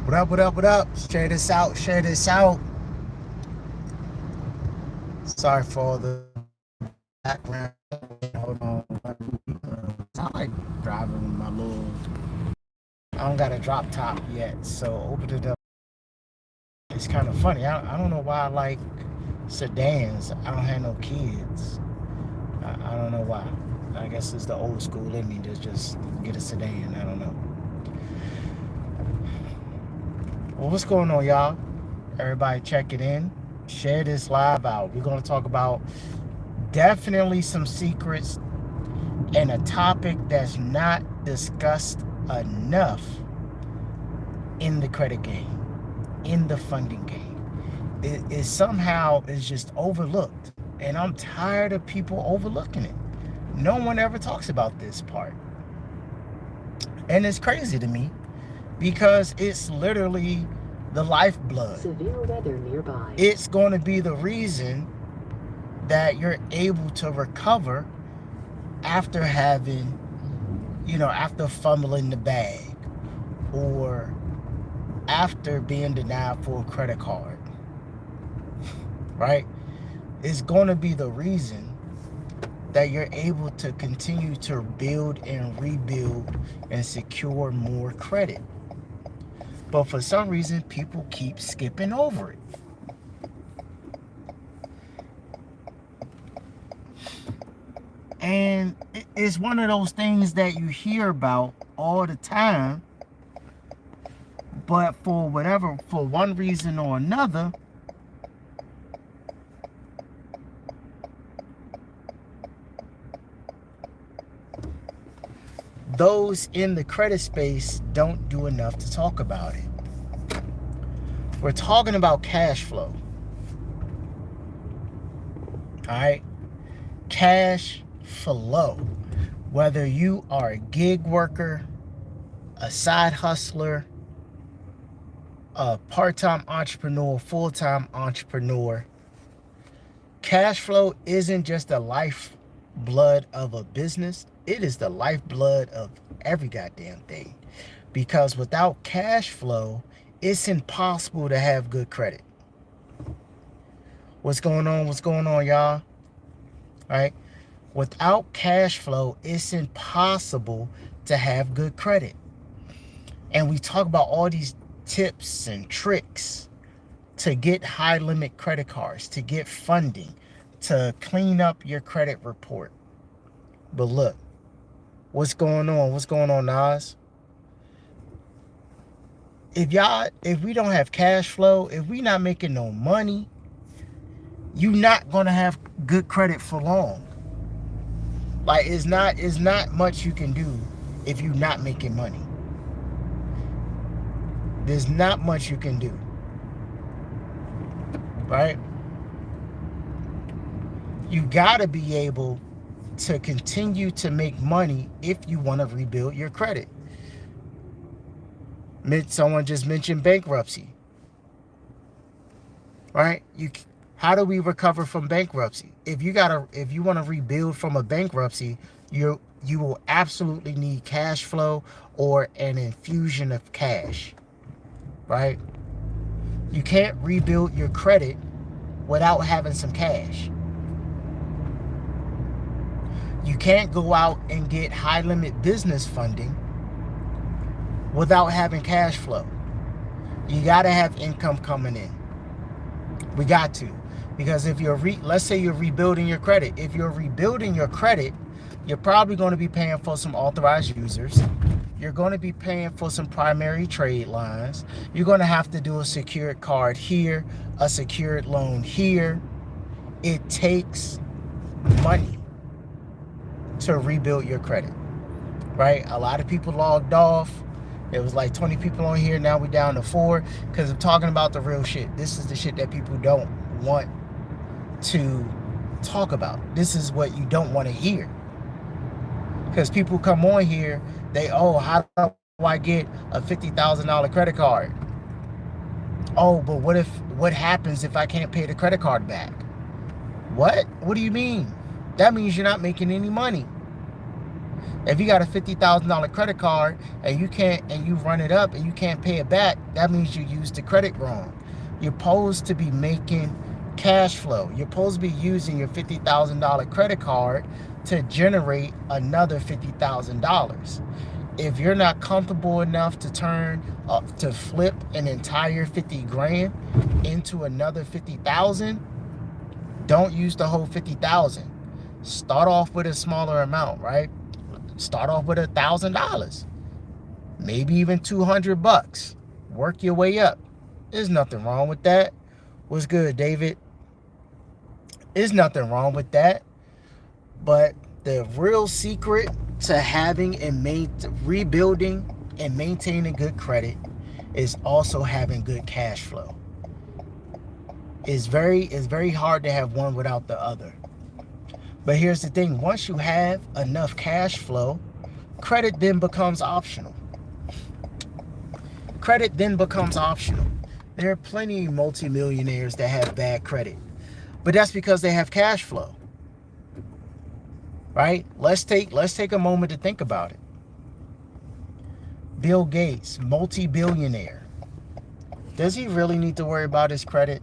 What up, what up, what up? Share this out, share this out. Sorry for all the background. Hold on. I like driving my little. I don't got a drop top yet, so open it up. It's kind of funny. I don't know why I like sedans. I don't have no kids. I don't know why. I guess it's the old school in me to just get a sedan. I don't know. Well, what's going on, y'all? Everybody check it in. Share this live out. We're going to talk about definitely some secrets and a topic that's not discussed enough in the credit game, in the funding game. It somehow is just overlooked. And I'm tired of people overlooking it. No one ever talks about this part. And it's crazy to me because it's literally the lifeblood. Severe weather nearby. It's going to be the reason that you're able to recover after having, after fumbling the bag or after being denied for a credit card, right? It's going to be the reason that you're able to continue to build and rebuild and secure more credit. But for some reason, people keep skipping over it. And it's one of those things that you hear about all the time, but for one reason or another, those in the credit space don't do enough to talk about it. We're talking about cash flow. All right? Cash flow. Whether you are a gig worker, a side hustler, a part-time entrepreneur, full-time entrepreneur, cash flow isn't just the lifeblood of a business. It is the lifeblood of every goddamn thing. Because without cash flow, it's impossible to have good credit. What's going on? What's going on, y'all? All right? Without cash flow, it's impossible to have good credit. And we talk about all these tips and tricks to get high limit credit cards, to get funding, to clean up your credit report. But look, what's going on? What's going on, Nas? If we don't have cash flow, if we not making no money, you're not gonna have good credit for long. Like it's not much you can do if you're not making money. There's not much you can do. Right? You gotta be able to continue to make money if you want to rebuild your credit. Someone just mentioned bankruptcy. Right? How do we recover from bankruptcy? If you want to rebuild from a bankruptcy, you will absolutely need cash flow or an infusion of cash. Right? You can't rebuild your credit without having some cash. You can't go out and get high limit business funding without having cash flow. You got to have income coming in. We got to. Because if let's say you're rebuilding your credit. If you're rebuilding your credit, you're probably going to be paying for some authorized users. You're going to be paying for some primary trade lines. You're going to have to do a secured card here, a secured loan here. It takes money to rebuild your credit, right? A lot of people logged off. It was like 20 people on here. Now we're down to 4 because I'm talking about the real shit. This is the shit that people don't want to talk about. This is what you don't want to hear. Because people come on here, how do I get a $50,000 credit card? Oh, but what happens if I can't pay the credit card back? What? What do you mean? That means you're not making any money. If you got a $50,000 credit card and you run it up and you can't pay it back, that means you used the credit wrong. You're supposed to be making cash flow. You're supposed to be using your $50,000 credit card to generate another $50,000. If you're not comfortable enough to flip an entire 50 grand into another 50,000, don't use the whole 50,000. Start off with a smaller amount, right? Start off with $1,000, maybe even $200. Work your way up. There's nothing wrong with that. What's good, David? There's nothing wrong with that. But the real secret to having and rebuilding and maintaining good credit is also having good cash flow. It's very hard to have one without the other. But here's the thing, once you have enough cash flow, credit then becomes optional. Credit then becomes optional. There are plenty of multimillionaires that have bad credit, but that's because they have cash flow. Right? Let's take a moment to think about it. Bill Gates, multi-billionaire. Does he really need to worry about his credit?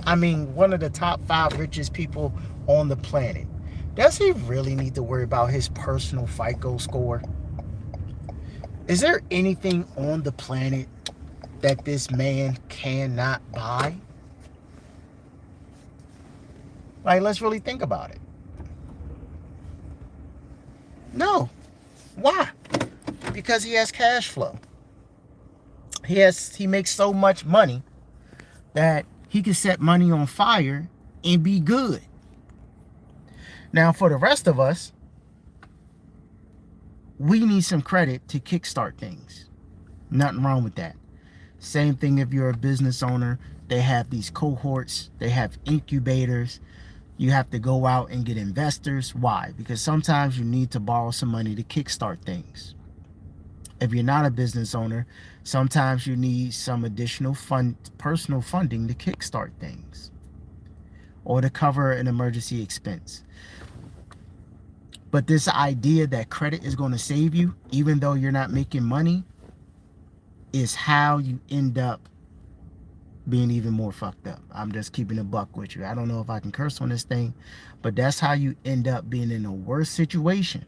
I mean, one of the top 5 richest people on the planet. Does he really need to worry about his personal FICO score? Is there anything on the planet that this man cannot buy? Like, let's really think about it. No. Why? Because he has cash flow. He makes so much money that he can set money on fire and be good. Now, for the rest of us, we need some credit to kickstart things. Nothing wrong with that. Same thing if you're a business owner. They have these cohorts. They have incubators. You have to go out and get investors. Why? Because sometimes you need to borrow some money to kickstart things. If you're not a business owner, sometimes you need some additional personal funding to kickstart things or to cover an emergency expense. But this idea that credit is going to save you, even though you're not making money, is how you end up being even more fucked up. I'm just keeping a buck with you. I don't know if I can curse on this thing, but that's how you end up being in a worse situation.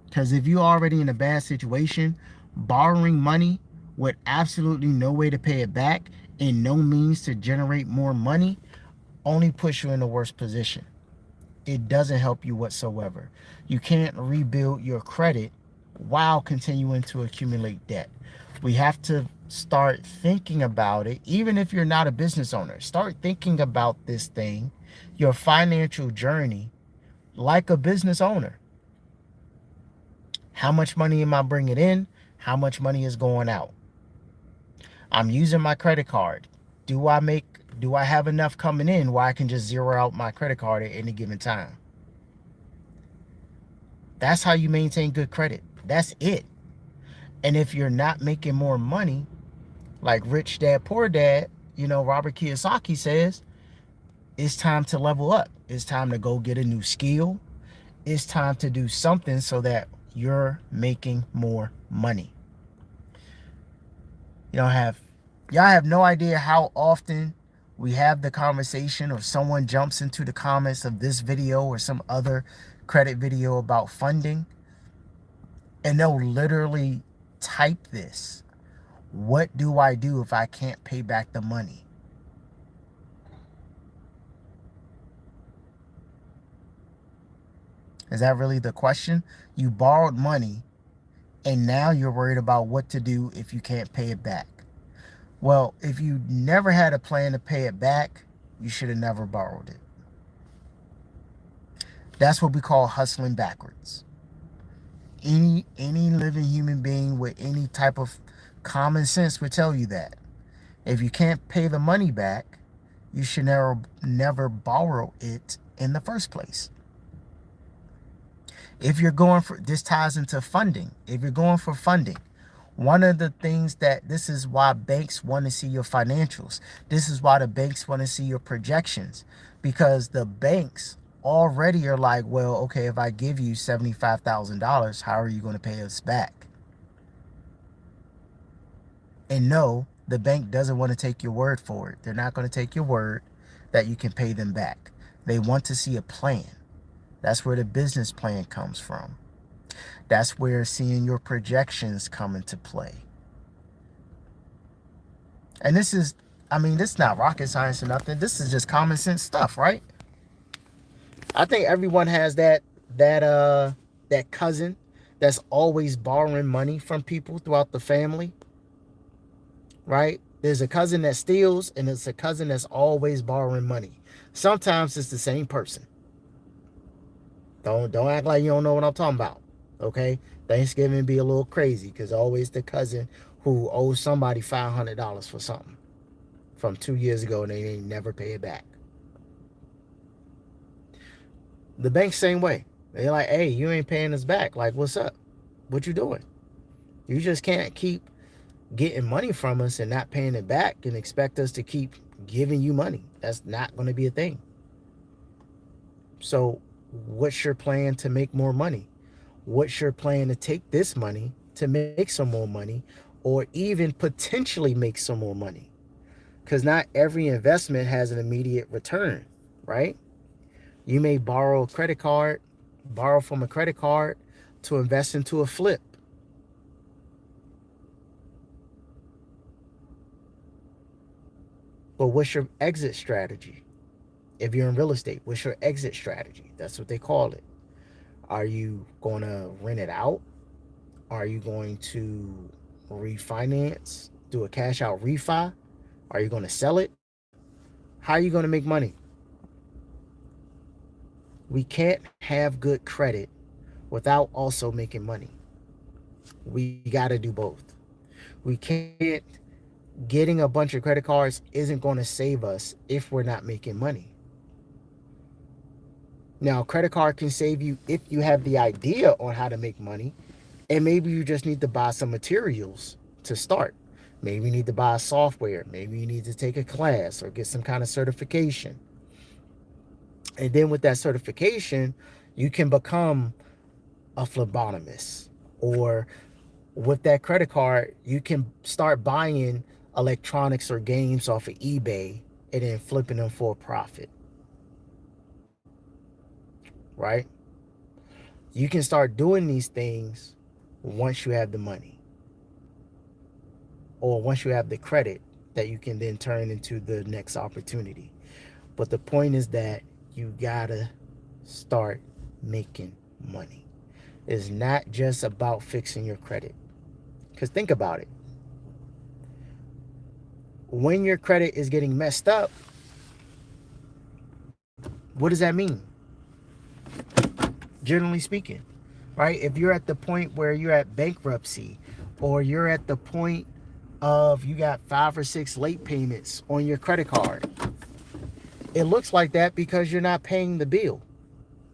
Because if you're already in a bad situation, borrowing money with absolutely no way to pay it back and no means to generate more money only puts you in a worse position. It doesn't help you whatsoever. You can't rebuild your credit while continuing to accumulate debt. We have to start thinking about it. Even if you're not a business owner, start thinking about this thing, your financial journey, like a business owner. How much money am I bringing in? How much money is going out? I'm using my credit card. Do I have enough coming in where I can just zero out my credit card at any given time? That's how you maintain good credit. That's it. And if you're not making more money, like Rich Dad Poor Dad, Robert Kiyosaki says, it's time to level up. It's time to go get a new skill. It's time to do something so that you're making more money. Y'all have no idea how often we have the conversation, or someone jumps into the comments of this video or some other credit video about funding, and they'll literally type this: what do I do if I can't pay back the money? Is that really the question? You borrowed money and now you're worried about what to do if you can't pay it back. Well, if you never had a plan to pay it back, you should have never borrowed it. That's what we call hustling backwards. Any living human being with any type of common sense would tell you that. If you can't pay the money back, you should never borrow it in the first place. If you're going for, this ties into funding. If you're going for funding, one of the things this is why banks want to see your financials. This is why the banks want to see your projections, because the banks already are like, well, okay, if I give you $75,000, how are you going to pay us back? And no, the bank doesn't want to take your word for it. They're not going to take your word that you can pay them back. They want to see a plan. That's where the business plan comes from. That's where seeing your projections come into play. And this is, I mean, this is not rocket science or nothing. This is just common sense stuff, right? I think everyone has that cousin that's always borrowing money from people throughout the family, right? There's a cousin that steals, and it's a cousin that's always borrowing money. Sometimes it's the same person. Don't act like you don't know what I'm talking about. Okay? Thanksgiving be a little crazy because always the cousin who owes somebody $500 for something from 2 years ago and they ain't never pay it back. The bank same way. They're like, hey, you ain't paying us back. Like, what's up? What you doing? You just can't keep getting money from us and not paying it back and expect us to keep giving you money. That's not going to be a thing. So what's your plan to make more money? What's your plan to take this money to make some more money, or even potentially make some more money? Because not every investment has an immediate return, right? You may borrow from a credit card to invest into a flip. But what's your exit strategy? If you're in real estate, what's your exit strategy? That's what they call it. Are you going to rent it out? Are you going to refinance, do a cash out refi? Are you going to sell it? How are you going to make money? We can't have good credit without also making money. We got to do both. We can't, getting a bunch of credit cards isn't going to save us if we're not making money. Now, a credit card can save you if you have the idea on how to make money, and maybe you just need to buy some materials to start. Maybe you need to buy software. Maybe you need to take a class or get some kind of certification. And then with that certification, you can become a phlebotomist. Or with that credit card, you can start buying electronics or games off of eBay and then flipping them for a profit. Right? You can start doing these things once you have the money, or once you have the credit that you can then turn into the next opportunity. But the point is that you gotta start making money. It's not just about fixing your credit. Because think about it. When your credit is getting messed up, what does that mean? Generally speaking, right? If you're at the point where you're at bankruptcy, or you're at the point of you got 5 or 6 late payments on your credit card, it looks like that because you're not paying the bill.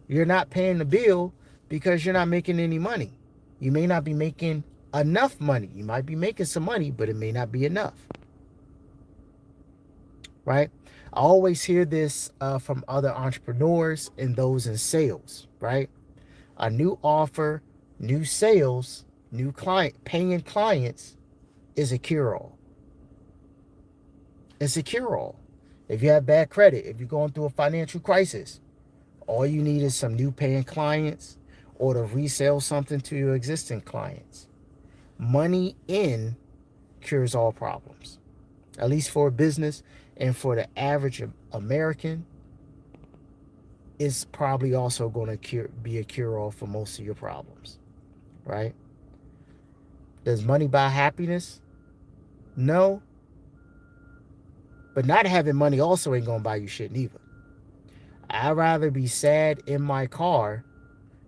You're not paying the bill because you're not making any money. You may not be making enough money. You might be making some money, but it may not be enough. Right? I always hear this from other entrepreneurs and those in sales, right? A new offer, new sales, new client, paying clients is a cure-all. It's a cure-all. If you have bad credit, if you're going through a financial crisis, all you need is some new paying clients or to resell something to your existing clients. Money in cures all problems, at least for a business. And for the average American, it's probably also going to be a cure-all for most of your problems, right? Does money buy happiness? No. But not having money also ain't going to buy you shit neither. I'd rather be sad in my car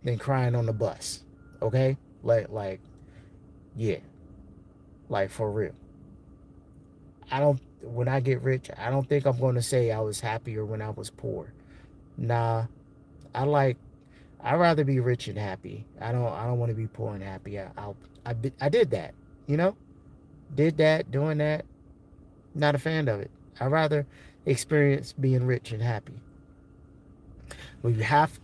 than crying on the bus, okay? Like, yeah, like for real. When I get rich, I don't think I'm going to say I was happier when I was poor. Nah, I'd rather be rich and happy. I don't want to be poor and happy. I did that, you know? Doing that. Not a fan of it. I'd rather experience being rich and happy. We have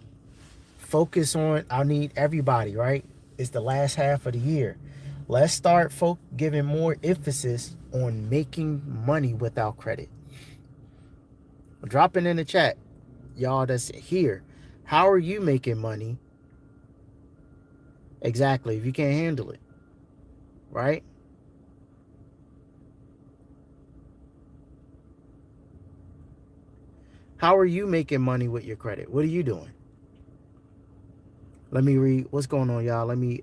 focus on, I need everybody, right? It's the last half of the year. Let's start giving more emphasis on making money without credit. Drop it in the chat, y'all that's here. How are you making money? Exactly, if you can't handle it, right? How are you making money with your credit? What are you doing? Let me read what's going on, y'all. Let me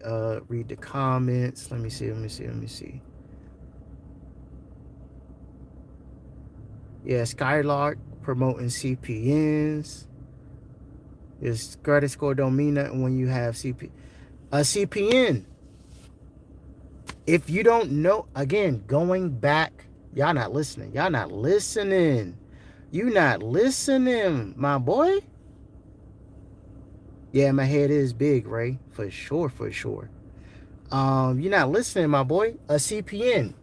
read the comments. Let me see. Yeah, Skylark promoting CPNs. Your credit score don't mean nothing when you have a CPN. If you don't know, again, going back, y'all not listening. You're not listening, my boy. Yeah, my head is big, Ray. For sure. You're not listening, my boy. A CPN.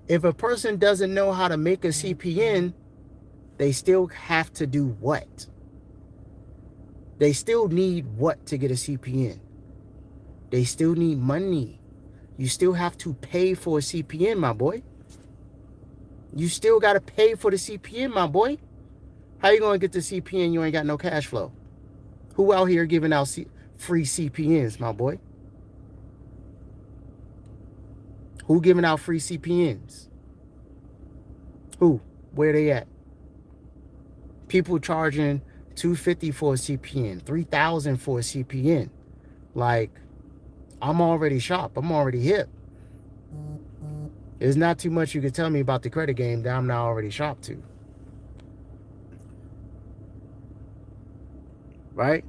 If a person doesn't know how to make a CPN, they still have to do what? They still need what to get a CPN? They still need money. You still have to pay for a CPN, my boy. You still got to pay for the CPN, my boy. How you going to get the CPN? You ain't got no cash flow. Who out here giving out free CPNs, my boy? Who giving out free CPNs? Who? Where they at? People charging $250 for a CPN, $3,000 for a CPN. Like, I'm already sharp. I'm already hip. There's not too much you can tell me about the credit game that I'm not already sharp to. Right?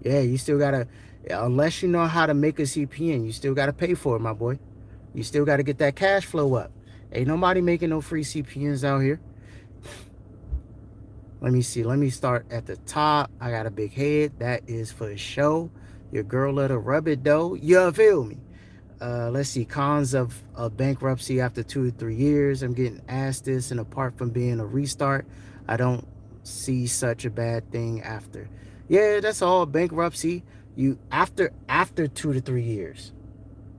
Yeah, you still gotta, unless you know how to make a CPN, you still gotta pay for it, my boy. You still gotta get that cash flow up. Ain't nobody making no free CPNs out here. Let me see. Let me start at the top. I got a big head. That is for show. Your girl let her rub it though. You feel me? Let's see. Cons of bankruptcy after 2 to 3 years. I'm getting asked this, and apart from being a restart, I don't see such a bad thing after. Yeah, that's all. Bankruptcy. You after 2 to 3 years.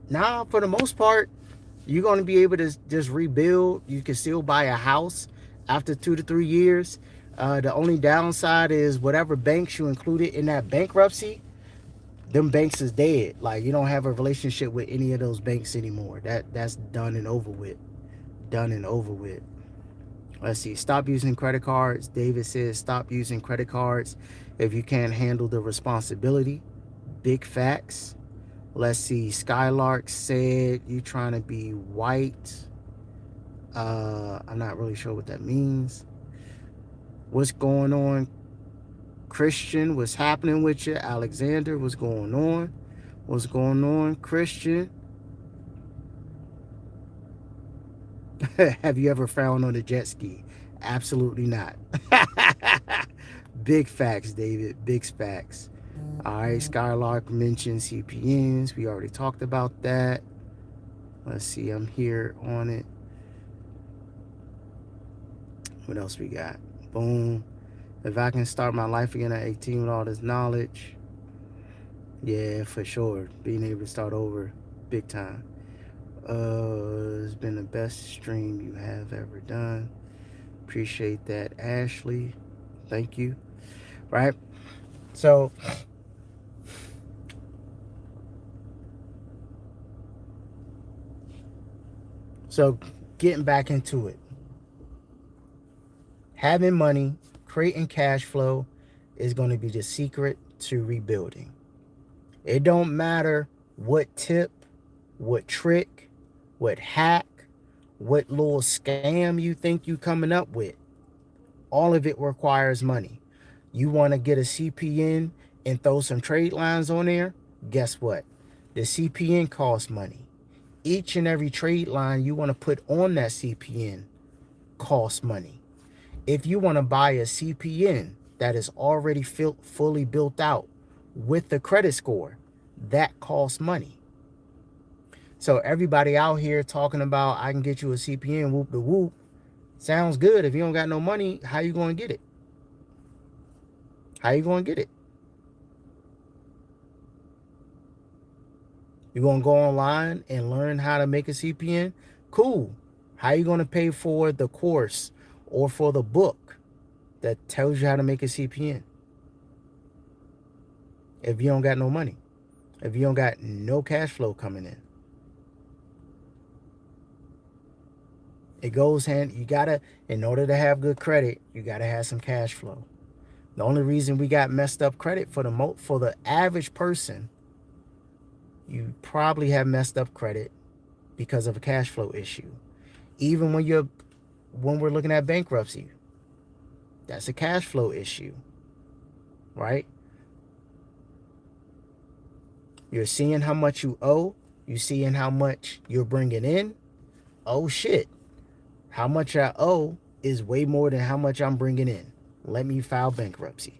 Now, for the most part, you're going to be able to just rebuild. You can still buy a house after 2 to 3 years. The only downside is whatever banks you included in that bankruptcy, them banks is dead. Like, you don't have a relationship with any of those banks anymore. That's done and over with. Let's see. Stop using credit cards. David says stop using credit cards if you can't handle the responsibility. Big facts. Let's see. Skylark said you trying to be white. I'm not really sure what that means. What's going on? Christian, what's happening with you? Alexander, what's going on? What's going on, Christian? Have you ever found on a jet ski? Absolutely not. Big facts, David. Big facts. All right, Skylark mentioned CPNs. We already talked about that. Let's see, I'm here on it. What else we got? Boom. If I can start my life again at 18 with all this knowledge, yeah, for sure. Being able to start over, big time. It's been the best stream you have ever done. Appreciate that, Ashley. Thank you. Right? So getting back into it. Having money, creating cash flow is going to be the secret to rebuilding. It don't matter what tip, what trick, what hack, what little scam you think you coming up with. All of it requires money. You want to get a CPN and throw some trade lines on there? Guess what? The CPN costs money. Each and every trade line you want to put on that CPN costs money. If you want to buy a CPN that is already fully built out with the credit score, that costs money. So everybody out here talking about I can get you a CPN, whoop the whoop, Sounds good. If you don't got no money, how you going to get it? How you going to get it? You going to go online and learn how to make a CPN? Cool. How you going to pay for the course or for the book that tells you how to make a CPN if you don't got no money? If you don't got no cash flow coming in? It goes hand. You gotta, in order to have good credit, you gotta have some cash flow. The only reason we got messed up credit for the average person, you probably have messed up credit because of a cash flow issue. Even when we're looking at bankruptcy, that's a cash flow issue, right? You're seeing how much you owe. You're seeing how much you're bringing in. Oh shit, how much I owe is way more than how much I'm bringing in. Let me file bankruptcy.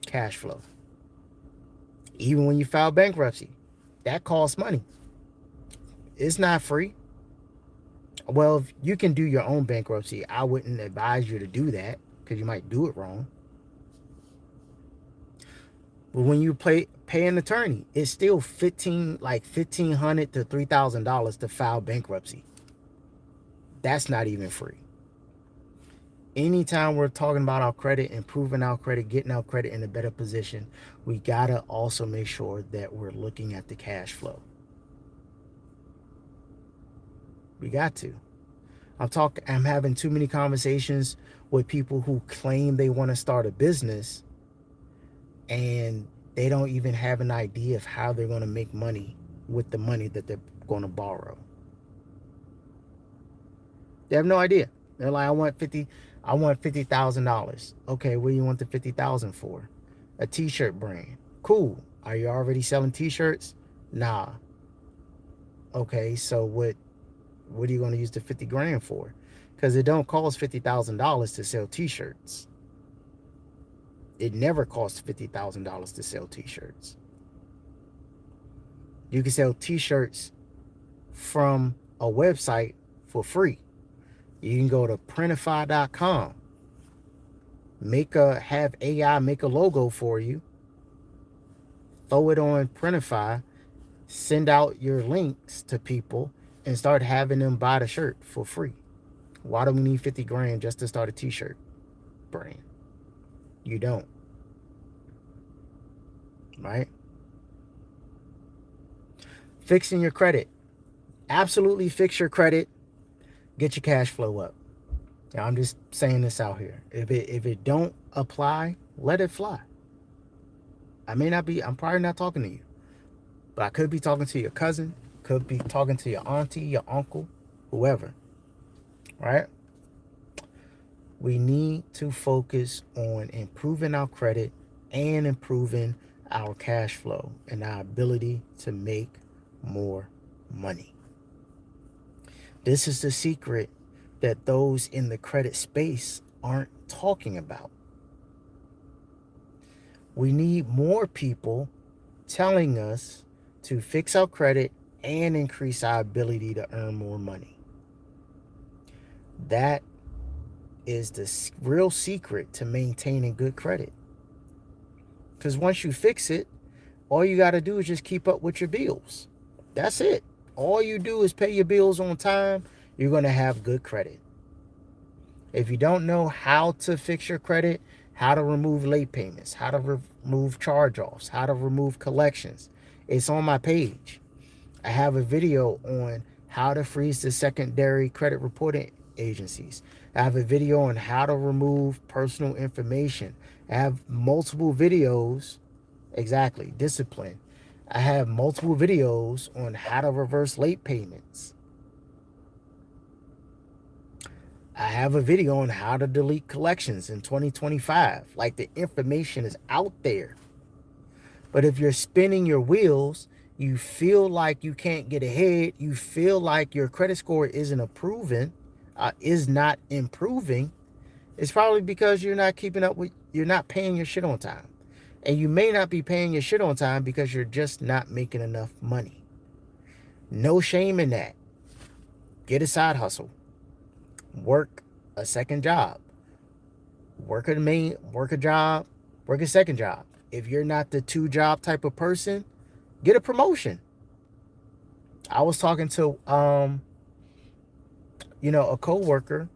Cash flow. Even when you file bankruptcy, that costs money. It's not free. Well, if you can do your own bankruptcy, I wouldn't advise you to do that because you might do it wrong. But when you pay an attorney, it's still $1,500 to $3,000 to file bankruptcy. That's not even free. Anytime we're talking about our credit, improving our credit, getting our credit in a better position, we gotta also make sure that we're looking at the cash flow. We got to. I'm having too many conversations with people who claim they want to start a business and they don't even have an idea of how they're going to make money with the money that they're going to borrow. They have no idea. They're like, I want $50,000. Okay, what do you want the $50,000 for? A t-shirt brand. Cool. Are you already selling t-shirts? Nah. Okay, so what are you going to use the 50 grand for? Because it don't cost $50,000 to sell t-shirts. It never costs $50,000 to sell t-shirts. You can sell t-shirts from a website for free. You can go to printify.com, have AI make a logo for you, throw it on Printify, send out your links to people, and start having them buy the shirt for free. Why do we need 50 grand just to start a t-shirt brand? You don't. Right? Fixing your credit. Absolutely fix your credit. Get your cash flow up. Now, I'm just saying this out here. If it don't apply, let it fly. I'm probably not talking to you, but I could be talking to your cousin, could be talking to your auntie, your uncle, whoever, right? We need to focus on improving our credit and improving our cash flow and our ability to make more money. This is the secret that those in the credit space aren't talking about. We need more people telling us to fix our credit and increase our ability to earn more money. That is the real secret to maintaining good credit. Because once you fix it, all you got to do is just keep up with your bills. That's it. All you do is pay your bills on time, you're going to have good credit. If you don't know how to fix your credit, how to remove late payments, how to remove charge-offs, how to remove collections, it's on my page. I have a video on how to freeze the secondary credit reporting agencies. I have a video on how to remove personal information. I have multiple videos, exactly, discipline. I have multiple videos on how to reverse late payments. I have a video on how to delete collections in 2025. Like, the information is out there. But if you're spinning your wheels, you feel like you can't get ahead, you feel like your credit score is not improving, it's probably because you're not paying your shit on time. And you may not be paying your shit on time because you're just not making enough money. No shame in that. Get a side hustle. Work a second job. Work a job, work a second job. If you're not the two job type of person, get a promotion. I was talking to a coworker,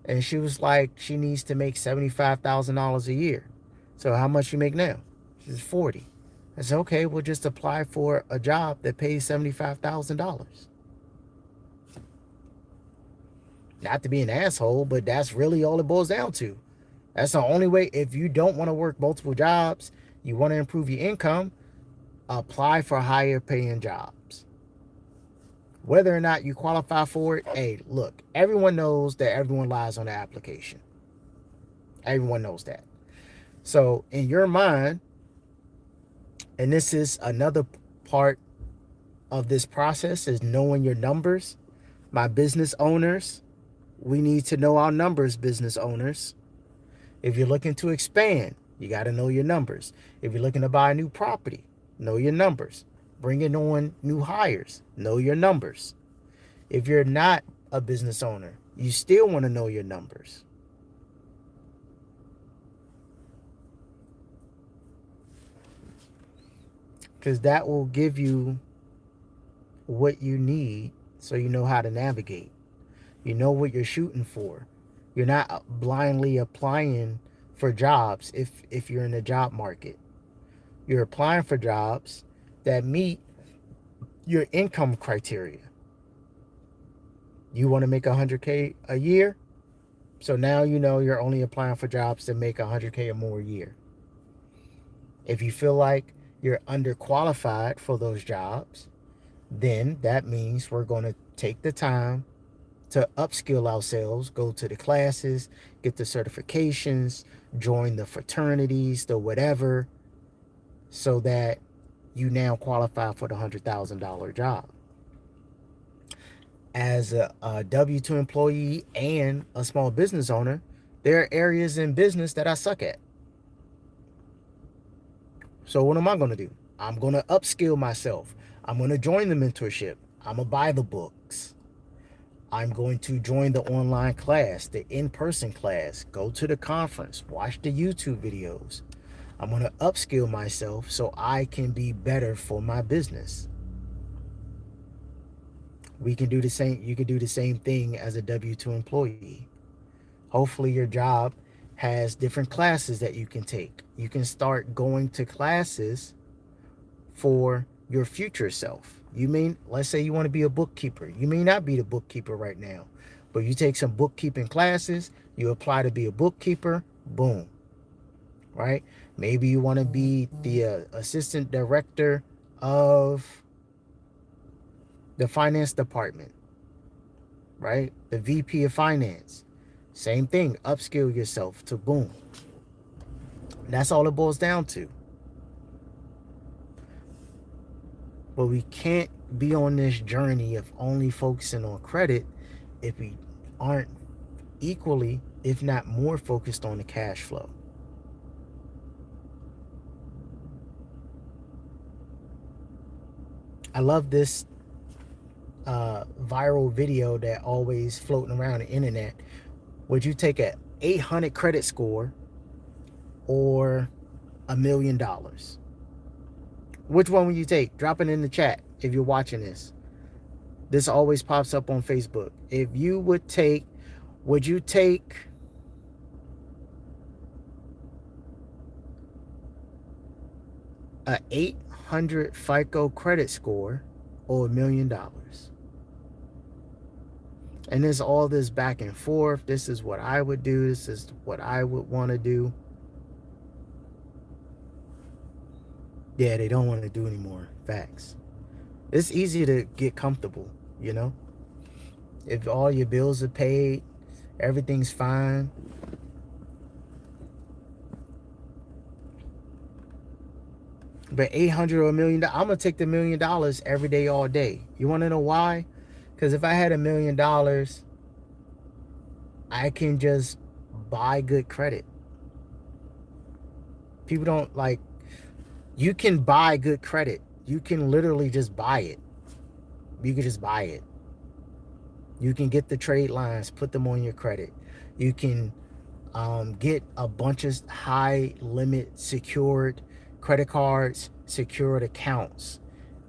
and she was like, she needs to make $75,000 a year. So how much you make now? She's 40. I said, okay, we'll just apply for a job that pays $75,000. Not to be an asshole, but that's really all it boils down to. That's the only way. If you don't want to work multiple jobs, you want to improve your income, apply for higher paying jobs. Whether or not you qualify for it, hey, look, everyone knows that everyone lies on the application. Everyone knows that. So in your mind, and this is another part of this process, is knowing your numbers. My business owners, we need to know our numbers, business owners. If you're looking to expand, you got to know your numbers. If you're looking to buy a new property, know your numbers. Bringing on new hires, know your numbers. If you're not a business owner, you still want to know your numbers. Because that will give you what you need so you know how to navigate. You know what you're shooting for. You're not blindly applying for jobs if you're in the job market. You're applying for jobs that meet your income criteria. You want to make $100K a year? So now you know you're only applying for jobs that make $100K or more a year. If you feel like you're underqualified for those jobs, then that means we're going to take the time to upskill ourselves, go to the classes, get the certifications, join the fraternities, the whatever, so that you now qualify for the $100,000 job. As a W-2 employee and a small business owner, there are areas in business that I suck at. So what am I going to do? I'm going to upskill myself. I'm going to join the mentorship. I'm going to buy the books. I'm going to join the online class, the in-person class, go to the conference, watch the YouTube videos. I'm going to upskill myself so I can be better for my business. We can do the same. You can do the same thing as a W-2 employee. Hopefully your job has different classes that you can take. You can start going to classes for your future self. Let's say you want to be a bookkeeper. You may not be the bookkeeper right now, but you take some bookkeeping classes, you apply to be a bookkeeper, boom. Right? Maybe you want to be the assistant director of the finance department, right? The VP of finance. Same thing, upskill yourself to boom. That's all it boils down to. But we can't be on this journey of only focusing on credit if we aren't equally, if not more, focused on the cash flow. I love this viral video that always floating around the internet. Would you take a 800 credit score or $1 million? Which one would you take? Drop it in the chat if you're watching this. This always pops up on Facebook. If you would you take a 800 FICO credit score or $1 million? And there's all this back and forth. This is what I would do. This is what I would want to do. Yeah, they don't want to do anymore. Facts. It's easy to get comfortable, you know? If all your bills are paid, everything's fine. But 800 or $1 million, I'm going to take the $1 million every day, all day. You want to know why? Because if I had $1 million, I can just buy good credit. People don't like, you can buy good credit. You can literally just buy it. You can just buy it. You can get the trade lines, put them on your credit. You can get a bunch of high limit secured credit cards, secured accounts.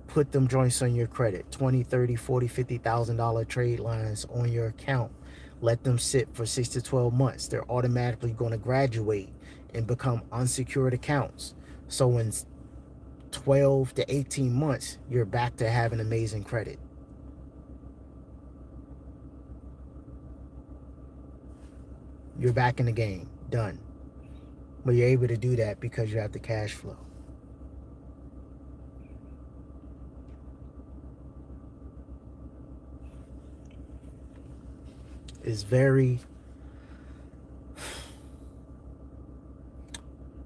Put them joints on your credit, 20, 30, 40, $50,000 trade lines on your account. Let them sit for 6 to 12 months. They're automatically going to graduate and become unsecured accounts. So in 12 to 18 months, you're back to having amazing credit. You're back in the game. Done. But you're able to do that because you have the cash flow. It's very,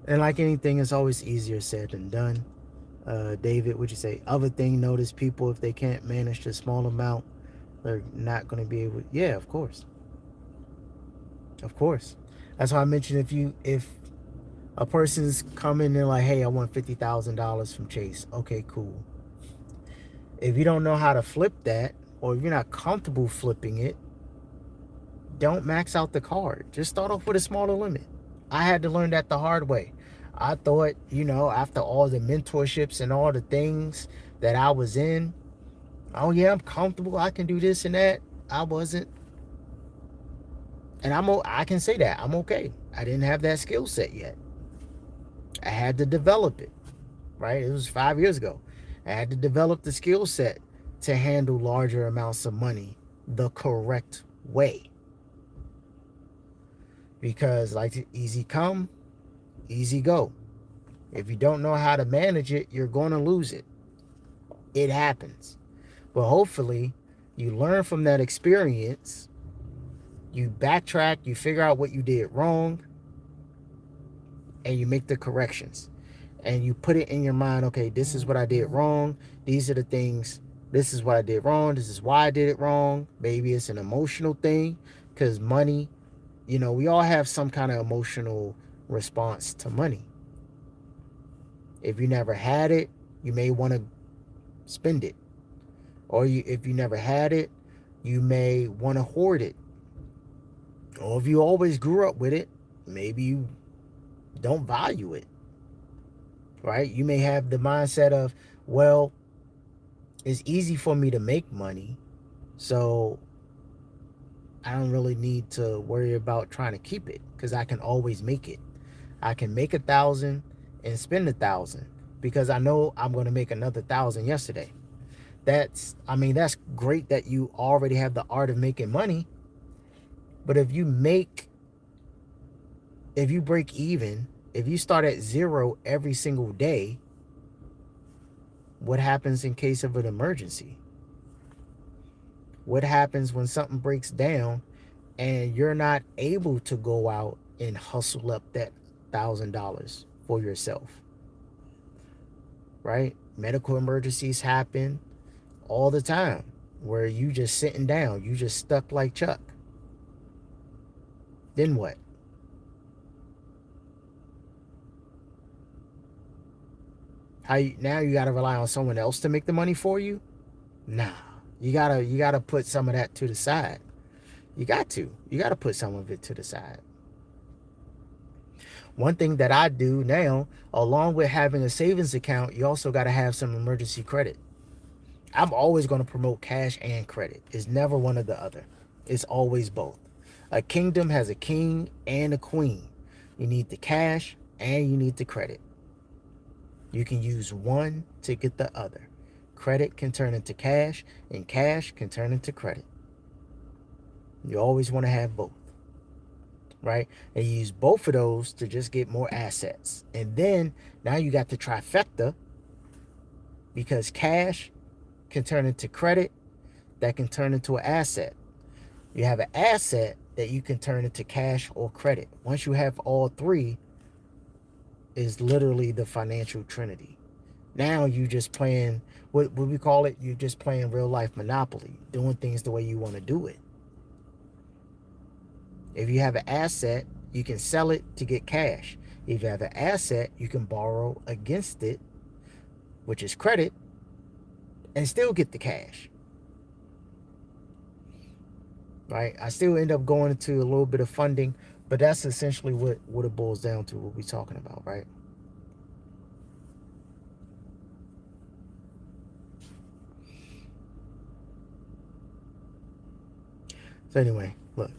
and like anything, it's always easier said than done. David, would you say other thing? Notice people, if they can't manage the small amount, they're not going to be able. Yeah, of course. Of course. That's why I mentioned if a person's coming and like, hey, I want $50,000 from Chase. Okay, cool. If you don't know how to flip that, or if you're not comfortable flipping it, don't max out the card. Just start off with a smaller limit. I had to learn that the hard way. I thought, after all the mentorships and all the things that I was in, oh yeah, I'm comfortable. I can do this and that. I wasn't. And I can say that. I'm okay. I didn't have that skill set yet. I had to develop it, right? It was 5 years ago. I had to develop the skill set to handle larger amounts of money the correct way. Because like easy come, easy go. If you don't know how to manage it, you're going to lose it. It happens. But hopefully you learn from that experience, you backtrack, you figure out what you did wrong, and you make the corrections. And you put it in your mind, okay, this is what I did wrong. These are the things, this is what I did wrong. This is why I did it wrong. Maybe it's an emotional thing, because money, we all have some kind of emotional response to money. If you never had it, you may want to spend it. Or if you never had it, you may want to hoard it. Or if you always grew up with it, maybe you don't value it. Right? You may have the mindset of, well, it's easy for me to make money, so I don't really need to worry about trying to keep it because I can always make it. I can make 1,000 and spend 1,000 because I know I'm going to make another 1,000 yesterday. That's great that you already have the art of making money. But if you break even, if you start at zero every single day, what happens in case of an emergency? What happens when something breaks down and you're not able to go out and hustle up that $1,000 for yourself? Right? Medical emergencies happen all the time where you just sitting down, you just stuck like Chuck. Then what? Now you got to rely on someone else to make the money for you? Nah. You gotta put some of that to the side. You got to put some of it to the side. One thing that I do now, along with having a savings account, you also got to have some emergency credit. I'm always going to promote cash and credit. It's never one or the other. It's always both. A kingdom has a king and a queen. You need the cash and you need the credit. You can use one to get the other. Credit can turn into cash, and cash can turn into credit. You always want to have both, right? And you use both of those to just get more assets. And then now you got the trifecta, because cash can turn into credit, that can turn into an asset. You have an asset that you can turn into cash or credit. Once you have all three, is literally the financial trinity. Now you just playing, what we call it, you're just playing real life Monopoly, doing things the way you want to do it. If you have an asset, you can sell it to get cash. If you have an asset, you can borrow against it, which is credit, and still get the cash. right? I still end up going into a little bit of funding, but that's essentially what it boils down to, what we're talking about, right? So anyway, look,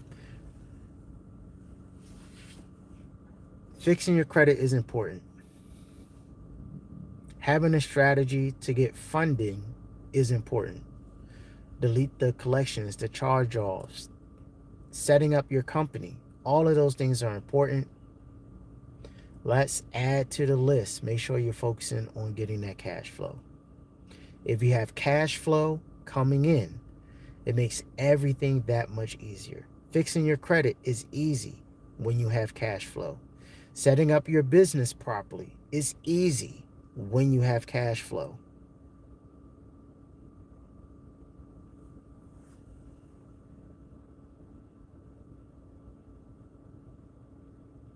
fixing your credit is important. Having a strategy to get funding is important. Delete the collections, the charge-offs, setting up your company. All of those things are important. Let's add to the list. Make sure you're focusing on getting that cash flow. If you have cash flow coming in, it makes everything that much easier. Fixing your credit is easy when you have cash flow. Setting up your business properly is easy when you have cash flow.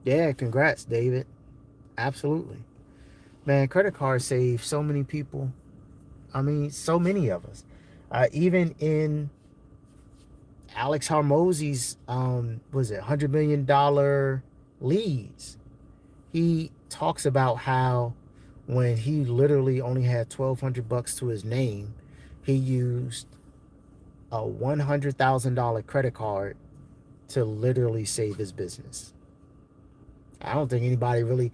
Yeah, congrats, David. Absolutely. Man, credit cards save so many people. I mean, so many of us. Even in Alex Hormozzi's, was it $100 million leads? He talks about how when he literally only had $1,200 to his name, he used a $100,000 credit card to literally save his business. I don't think anybody really,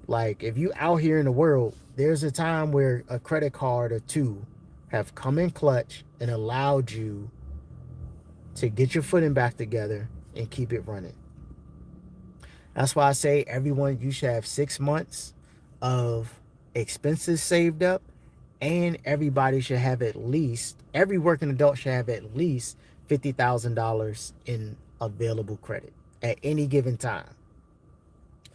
like, if you out here in the world, there's a time where a credit card or two have come in clutch and allowed you to get your footing back together and keep it running. That's why I say everyone, you should have 6 months of expenses saved up, and everybody should have at least, every working adult should have at least $50,000 in available credit at any given time.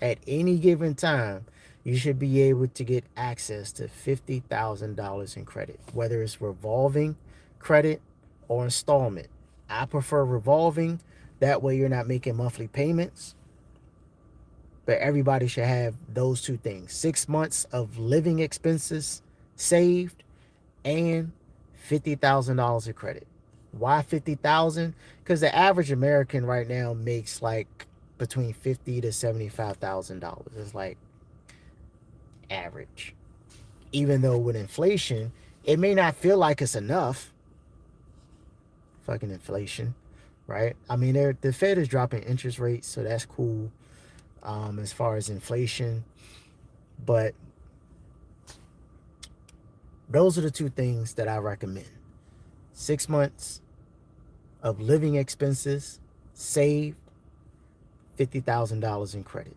At any given time, you should be able to get access to $50,000 in credit, whether it's revolving credit or installment. I prefer revolving. That way you're not making monthly payments. But everybody should have those two things: 6 months of living expenses saved and $50,000 of credit. Why 50,000? Because the average American right now makes like between $50,000 to $75,000. It's like average. Even though with inflation, it may not feel like it's enough. Fucking inflation, right? I mean, the Fed is dropping interest rates, so that's cool. As far as inflation, but those are the two things that I recommend: 6 months of living expenses saved, $50,000 in credit.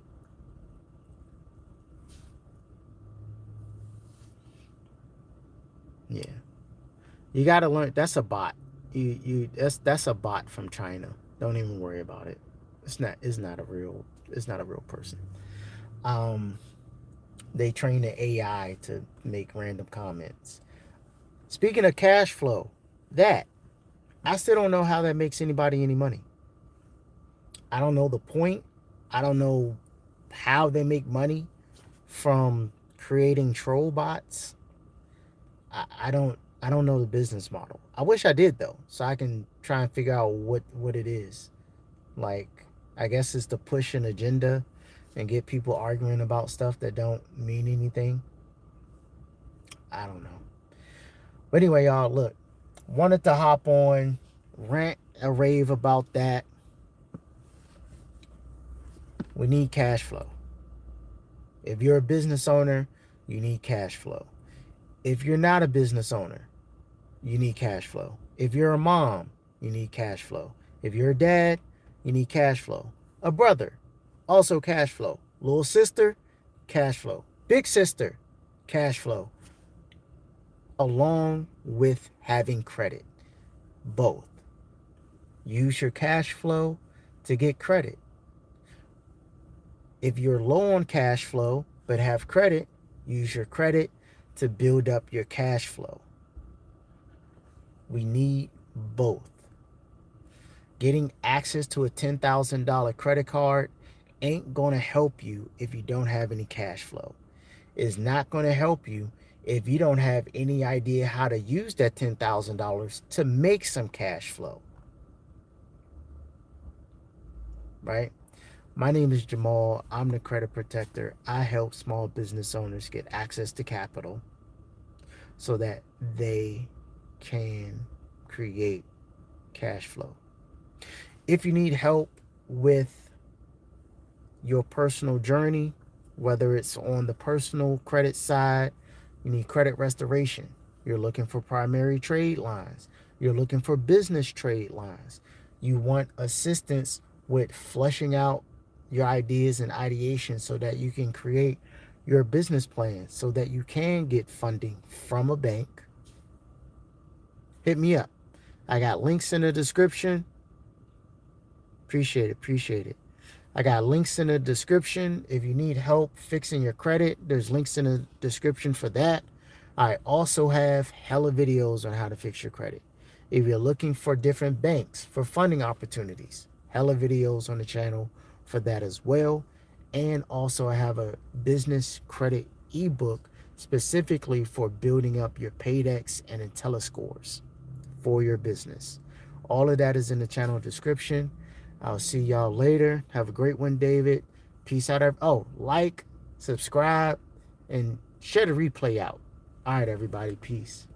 Yeah, you got to learn. That's a bot. That's a bot from China. Don't even worry about it. It's not a real person. Um, they train the AI to make random comments. Speaking of cash flow, that I still don't know how that makes anybody any money. I don't know the point. I don't know how they make money from creating troll bots. I don't know the business model. I wish I did though, so I can try and figure out what it is. Like, I guess it's to push an agenda and get people arguing about stuff that don't mean anything. I don't know. But anyway, y'all, look, wanted to hop on, rant a rave about that. We need cash flow. If you're a business owner, you need cash flow. If you're not a business owner, you need cash flow. If you're a mom, you need cash flow. If you're a dad, you need cash flow. A brother, also cash flow. Little sister, cash flow. Big sister, cash flow. Along with having credit. Both. Use your cash flow to get credit. If you're low on cash flow but have credit, use your credit to build up your cash flow. We need both. Getting access to a $10,000 credit card ain't going to help you if you don't have any cash flow. It's not going to help you if you don't have any idea how to use that $10,000 to make some cash flow. right? My name is Jamal. I'm the credit protector. I help small business owners get access to capital so that they can create cash flow. If you need help with your personal journey, whether it's on the personal credit side, you need credit restoration, you're looking for primary trade lines, you're looking for business trade lines, you want assistance with fleshing out your ideas and ideation so that you can create your business plan so that you can get funding from a bank, hit me up. I got links in the description. Appreciate it. I got links in the description. If you need help fixing your credit, there's links in the description for that. I also have hella videos on how to fix your credit. If you're looking for different banks for funding opportunities, hella videos on the channel for that as well. And also I have a business credit ebook specifically for building up your Paydex and IntelliScores for your business. All of that is in the channel description. I'll see y'all later. Have a great one, David. Peace out. Oh, like, subscribe, and share the replay out. All right, everybody. Peace.